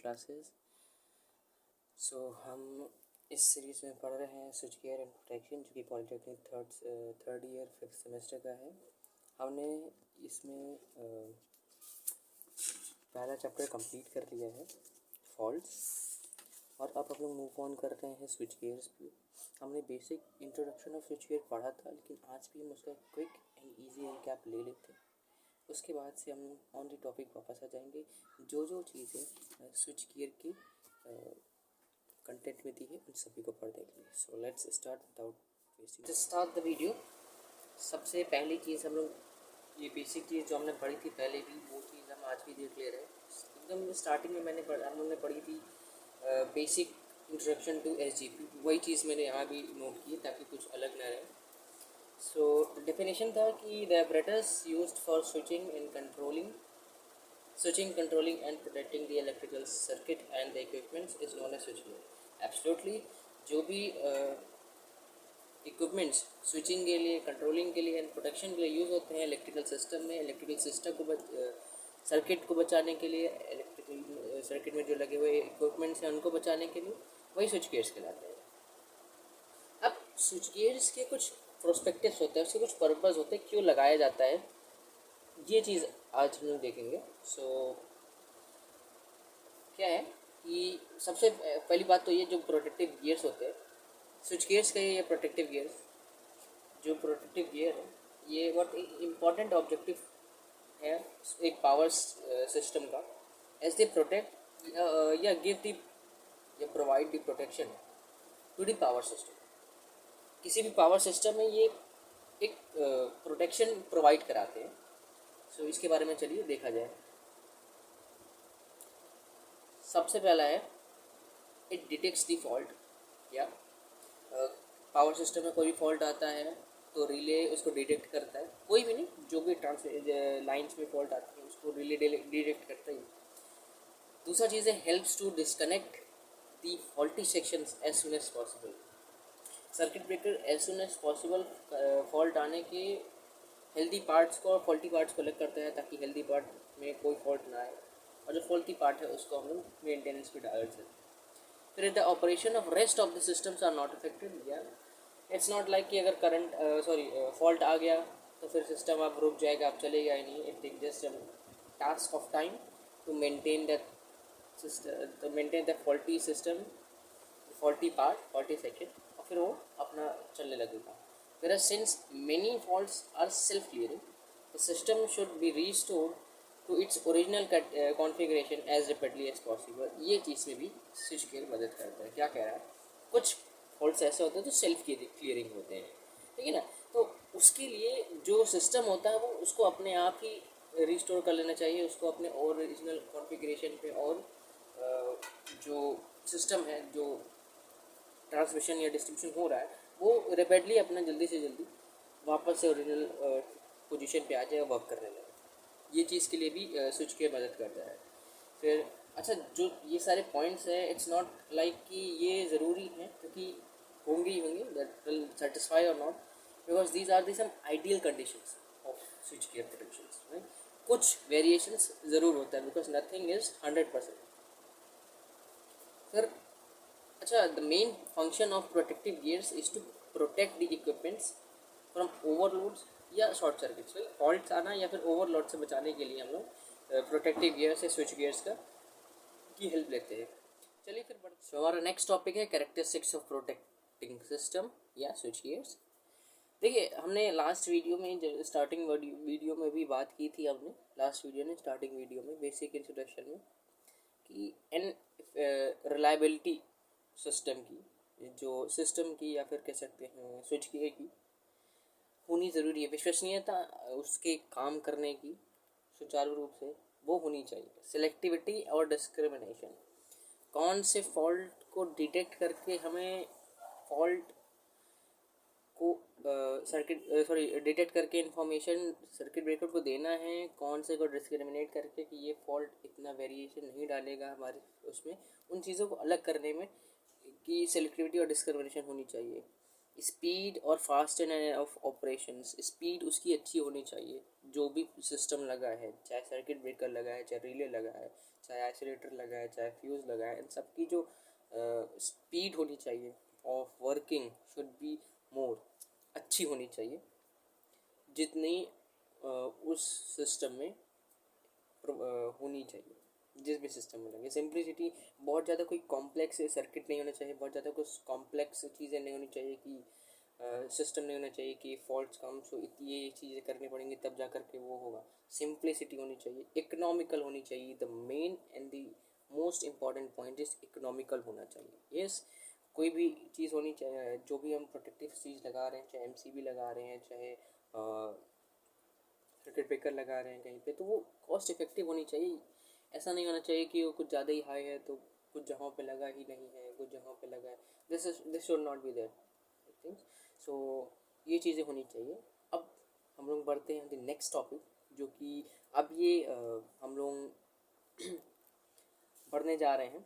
Classes. हम इस series में पढ़ रहे हैं स्विच गियर एंड प्रोटेक्शन, जो कि polytechnic third year 5th semester का है। हमने इसमें पहला चैप्टर कंप्लीट कर लिया है, फॉल्ट्स, और अब हम लोग मूव ऑन कर रहे हैं स्विच गियर्स पे। हमने basic introduction of switch gear पढ़ा था, लेकिन आज भी हम उसका क्विक एंड इजी रिकैप ले लेते हैं। उसके बाद से हम ऑन द टॉपिक वापस आ जाएंगे। जो चीज़ें स्विच गियर की कंटेंट में दी है उन सभी को पढ़ देंगे। So let's start without wasting start the video. सबसे पहली चीज़ हम लोग ये बेसिक चीज़ जो हमने पढ़ी थी पहले भी, वो चीज़ हम आज भी देख ले रहे हैं। एकदम स्टार्टिंग में हम लोगों ने पढ़ी थी बेसिक इंट्रोडक्शन टू SGP। वही चीज़ मैंने यहाँ भी नोट की ताकि कुछ अलग ना रहे। सो डेफिनेशन था कि the apparatus used for switching, controlling and protecting the electrical circuit and the equipments is known as switchgear. Absolutely, जो भी इक्विपमेंट्स स्विचिंग के लिए, कंट्रोलिंग के लिए एंड प्रोटेक्शन के लिए यूज़ होते हैं इलेक्ट्रिकल सिस्टम में, इलेक्ट्रिकल सिस्टम को सर्किट को बचाने के लिए, इलेक्ट्रिकल सर्किट में जो लगे हुए इक्विपमेंट्स हैं उनको बचाने के लिए, वही स्विच गियर्स कहलाते हैं। अब स्विच गियर्स के कुछ प्रोस्पेक्टिव्स होते हैं, उसके कुछ पर्पस होते हैं, क्यों लगाया जाता है, ये चीज़ आज हम लोग देखेंगे। क्या है कि सबसे पहली बात तो ये जो प्रोटेक्टिव गियर्स होते हैं स्विच गियर्स का, ये प्रोटेक्टिव गियर्स, जो प्रोटेक्टिव गियर है ये बहुत इम्पॉर्टेंट ऑब्जेक्टिव है एक पावर सिस्टम का, एज दे प्रोटेक्ट या गिव द या provide the protection to the power system. किसी भी पावर सिस्टम में ये एक प्रोटेक्शन प्रोवाइड कराते हैं। इसके बारे में चलिए देखा जाए। सबसे पहला है इट डिटेक्ट्स द फॉल्ट। या पावर सिस्टम में कोई भी फॉल्ट आता है तो रिले उसको डिटेक्ट करता है, कोई भी नहीं, जो भी लाइन्स में फॉल्ट आती है उसको रिले डिटेक्ट करता है। दूसरा चीज़ है helps to disconnect the faulty sections as soon as possible. Circuit breaker as soon as possible fault आने के हेल्दी पार्ट्स को और फॉल्टी पार्ट्स को अलग करता है, ताकि हेल्दी पार्ट में कोई फॉल्ट ना आए, और जो फॉल्टी पार्ट है उसको हम लोग मेंटेनेंस पे डाल सकते हैं। फिर the operation of rest of the systems are not affected. या इट्स नॉट लाइक कि अगर करंट फॉल्ट आ गया तो फिर सिस्टम आप रुक जाएगा, आप चलेगा ही नहीं। It take just task of time to maintain that system, तो maintain the faulty system, faulty part, faulty second, और फिर वो अपना चलने लगेगा। Whereas since many faults are self-clearing, the system should be restored to its original configuration as rapidly as possible. ये चीज़ में भी स्विच गियर मदद करता है। क्या कह रहा है, कुछ फॉल्ट्स ऐसे होते हैं जो सेल्फ क्लियरिंग होते हैं, ठीक है ना। तो उसके लिए जो सिस्टम होता है वो उसको अपने आप ही रिस्टोर कर लेना चाहिए, उसको अपने ओरिजिनल कॉन्फ़िगरेशन पे, और जो सिस्टम है, जो ट्रांसमिशन या डिस्ट्रीब्यूशन हो रहा है, वो रैपिडली अपना जल्दी से जल्दी वापस से ओरिजिनल पोजीशन पे आ जाए, वर्क करने लगे। ये चीज़ के लिए भी स्विच गियर मदद करता है। फिर अच्छा, जो ये सारे पॉइंट्स हैं, इट्स नॉट लाइक कि ये ज़रूरी हैं, क्योंकि होंगे ही होंगे, that will satisfy or not, because these are the some ideal conditions of switch gear protections. कुछ वेरिएशंस ज़रूर होता है, बिकॉज नथिंग इज़ 100%। फिर अच्छा, the main function of protective gears is to protect the equipments from overloads या short circuits. Faults आना या फिर ओवरलोड से बचाने के लिए हम लोग प्रोटेक्टिव गियर से स्विच गियर्स की हेल्प लेते हैं। चलिए फिर बढ़ते। हमारा नेक्स्ट टॉपिक है कैरेक्टरिस्टिक्स ऑफ प्रोटेक्टिंग सिस्टम या स्विच गियर्स। देखिए, हमने लास्ट वीडियो में स्टार्टिंग वीडियो में भी बात की थी, हमने लास्ट वीडियो में स्टार्टिंग वीडियो में बेसिक इंट्रोडक्शन में, कि एन रिलायबिलिटी सिस्टम की, जो सिस्टम की या फिर कह सकते हैं स्विच गियर की होनी ज़रूरी है। विश्वसनीयता उसके काम करने की सुचारू रूप से वो होनी चाहिए। सिलेक्टिविटी और डिस्क्रिमिनेशन, कौन से फॉल्ट को डिटेक्ट करके हमें फॉल्ट को डिटेक्ट करके इंफॉर्मेशन सर्किट ब्रेकर को देना है, कौन से को डिस्क्रिमिनेट करके कि ये फॉल्ट इतना वेरिएशन नहीं डालेगा हमारे उसमें, उन चीज़ों को अलग करने में की सिलेक्टिविटी और डिस्क्रिमिनेशन होनी चाहिए। स्पीड और fast end of operations, speed उसकी अच्छी होनी चाहिए, जो भी सिस्टम लगा है, चाहे सर्किट ब्रेकर लगा है, चाहे रिले लगा है, चाहे आइसोलेटर लगाए चाहे फ्यूज़ लगाए, इन सब की जो स्पीड होनी चाहिए of working should be more, अच्छी होनी चाहिए जितनी उस सिस्टम में होनी चाहिए, जिस भी सिस्टम में लगे। सिंप्लिसिटी, बहुत ज़्यादा कोई कॉम्प्लेक्स सर्किट नहीं होना चाहिए, बहुत ज़्यादा कुछ कॉम्प्लेक्स चीज़ें नहीं होनी चाहिए कि सिस्टम नहीं होना चाहिए कि फॉल्ट्स कम सो ये चीज़ें करनी पड़ेंगी तब जा कर के वो होगा। सिंप्लिसिटी होनी चाहिए, इकोनॉमिकल होनी चाहिए। The main and the most important point is economical होना चाहिए। यस, कोई भी चीज़ होनी चाहिए, जो भी हम प्रोटेक्टिव चीज़ लगा रहे हैं, चाहे एमसीबी लगा रहे हैं, चाहे सर्किट ब्रेकर लगा रहे हैं कहीं पे, तो वो कॉस्ट इफेक्टिव होनी चाहिए। ऐसा नहीं होना चाहिए कि वो कुछ ज़्यादा ही हाई है तो कुछ जगहों पे लगा ही नहीं है, कुछ जगहों पे लगा है। This should not be there things. So ये चीज़ें होनी चाहिए। अब हम लोग बढ़ते हैं द नेक्स्ट टॉपिक, जो कि अब ये हम लोग पढ़ने जा रहे हैं,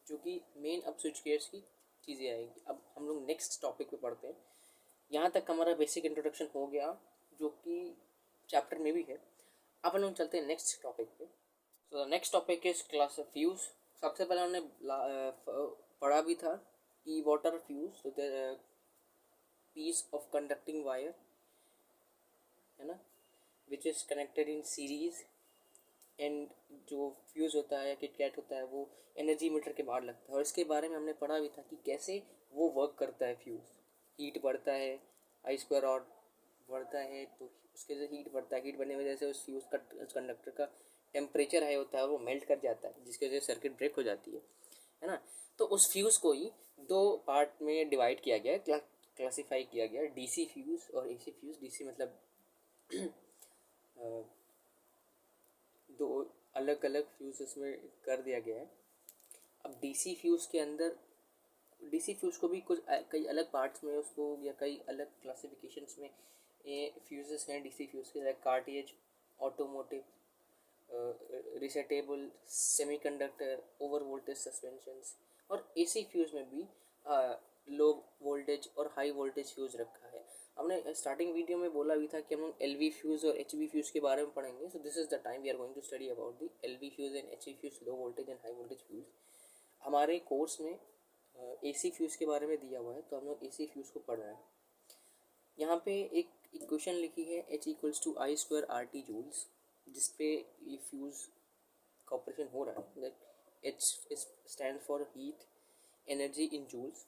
जो कि मेन अब स्विच गियर्स की चीज़ें आएंगी। अब हम लोग नेक्स्ट टॉपिक पे पढ़ते हैं। यहाँ तक हमारा बेसिक इंट्रोडक्शन हो गया, जो कि चैप्टर में भी है। अब हम लोग चलते हैं नेक्स्ट टॉपिक पे। तो next topic is class fuse. सबसे पहले हमने पढ़ा भी था कि वाटर फ्यूज़, तो पीस ऑफ कंडक्टिंग वायर है ना, which is connected in series, and जो फ्यूज़ होता है, किटकैट होता है, वो एनर्जी मीटर के बाहर लगता है। और इसके बारे में हमने पढ़ा भी था कि कैसे वो वर्क करता है। फ्यूज़, हीट बढ़ता है, आई स्क्वायर रॉड बढ़ता है तो उसके से हीट बढ़ता है, हीट बढ़ने की वजह से उस फ्यूज़ का कंडक्टर का टेम्परेचर हाई होता है और वो मेल्ट कर जाता है, जिसकी वजह से सर्किट ब्रेक हो जाती है ना। तो उस फ्यूज़ को ही दो पार्ट में डिवाइड किया गया है, क्लासीफाई किया गया, डीसी फ्यूज़ और एसी फ्यूज़। डीसी मतलब दो अलग अलग फ्यूज़ इसमें कर दिया गया है। अब डीसी फ्यूज़ के अंदर, डीसी फ्यूज़ को भी कुछ कई अलग पार्ट्स में उसको, या कई अलग क्लासिफिकेशंस में ये फ्यूज़ेस हैं डीसी फ्यूज़ के, like cartridge, automotive, resettable, semiconductor, over voltage suspensions. और एसी फ्यूज़ में भी लो वोल्टेज और हाई वोल्टेज फ्यूज़ रखा है। हमने स्टार्टिंग वीडियो में बोला भी था कि हम लोग एलवी फ्यूज़ और एचवी फ्यूज़ के बारे में पढ़ेंगे। So this is the time we are going to study about the LV fuse and HV fuse, low voltage and high voltage fuse. हमारे कोर्स में एसी फ्यूज़ के बारे में दिया हुआ है, तो हम लोग एसी फ्यूज़ को पढ़ रहे हैं। यहाँ पे एक इक्वेशन लिखी है, H equals to I square R T joules, जिसपे ये फ्यूज़ का ऑपरेशन हो रहा है। That H stand for heat energy in joules.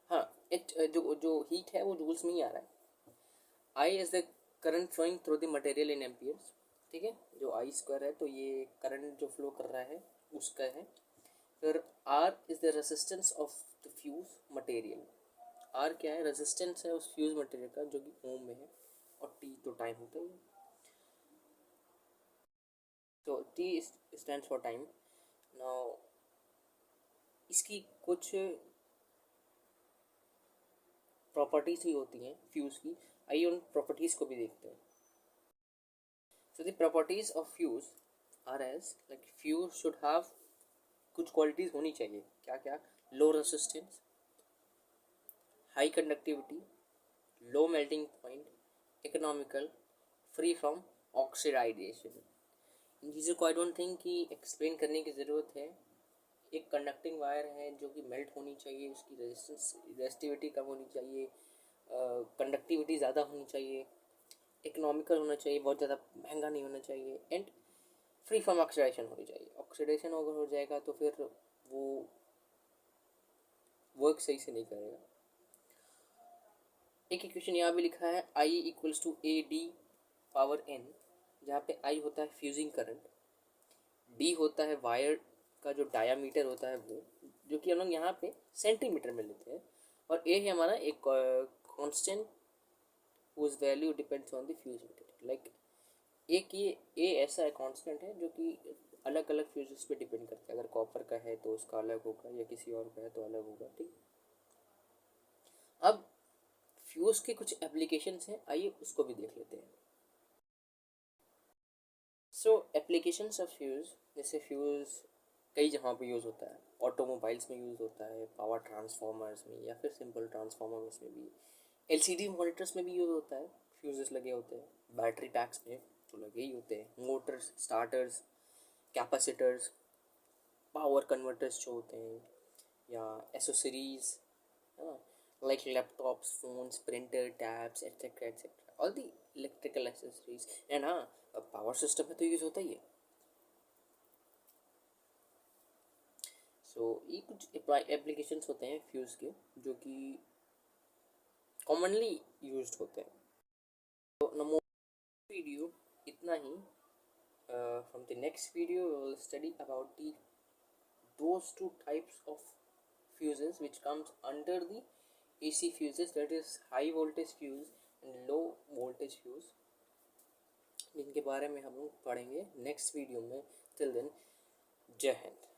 हाँ, H जो हीट है वो जूल्स में ही आ रहा है। I is the current flowing through the material in amperes, ठीक है। जो आई स्क्वायर है तो ये करंट जो फ्लो कर रहा है उसका है। फिर R is the resistance of the fuse material. R क्या है, रेजिस्टेंस है उस फ्यूज़ मटेरियल का, जो कि ओम में है। और टी तो टाइम होता है, तो T stands for time. Now इसकी कुछ प्रॉपर्टीज ही होती हैं फ्यूज़ की, आइए उन प्रॉपर्टीज़ को भी देखते हैं। So the properties of fuse are as like, fuse should have कुछ क्वालिटीज़ होनी चाहिए। क्या क्या? Low resistance, high conductivity, low melting point, economical, free from oxidization. इन चीज़ों को आई डोंट थिंक कि एक्सप्लेन करने की ज़रूरत है। एक कंडक्टिंग वायर है जो कि मेल्ट होनी चाहिए, उसकी रेजिस्टिविटी कम होनी चाहिए, कंडक्टिविटी ज़्यादा होनी चाहिए, इकोनॉमिकल होना चाहिए, बहुत ज़्यादा महंगा नहीं होना चाहिए, एंड फ्री फ्रॉम ऑक्सीडेशन होनी चाहिए। ऑक्सीडेशन अगर हो जाएगा तो फिर वो वर्क सही से नहीं करेगा। एक इक्वेशन यहाँ भी लिखा है, I equals to A D power N, जहाँ पे आई होता है फ्यूजिंग करंट, डी होता है वायर का जो डायामीटर होता है वो, जो कि हम लोग यहाँ पे सेंटीमीटर में लेते हैं, और ए है हमारा एक constant whose value depends on the fuse material। Like एक ये ए ऐसा है कांस्टेंट है जो कि अलग अलग फ्यूजेस पे डिपेंड करता है। अगर कॉपर का है तो उसका अलग होगा, या किसी और का है तो अलग होगा, ठीक। अब फ्यूज़ के कुछ एप्लीकेशंस हैं, आइए उसको भी देख लेते हैं। सो एप्लीकेशंस ऑफ फ्यूज़, जैसे फ्यूज़ कई जगहों पे यूज़ होता है। ऑटोमोबाइल्स में यूज़ होता है, पावर ट्रांसफार्मर्स में, या फिर सिंपल ट्रांसफार्मर्स में भी, एलसीडी मॉनिटर्स में भी यूज़ होता है, फ्यूजेस लगे होते हैं। बैटरी पैक्स में तो लगे ही होते हैं, Motors, starters, capacitors, power converters जो होते हैं, या एसेसरीज, है ना, like laptops, phones, printer, tabs, etcetera all the electrical accessories. And हाँ, पावर सिस्टम में तो यूज़ होता ही है। सो ये कुछ एप्लीकेशंस होते हैं फ्यूज़ के जो कि कॉमनली यूज्ड होते हैं। तो नमो वीडियो इतना ही। From the next video we will study about the those two types of fuses which comes under the AC fuses, that is high voltage fuse and low voltage fuse, जिनके बारे में हम लोग पढ़ेंगे नेक्स्ट वीडियो में। Till then, जय हिंद।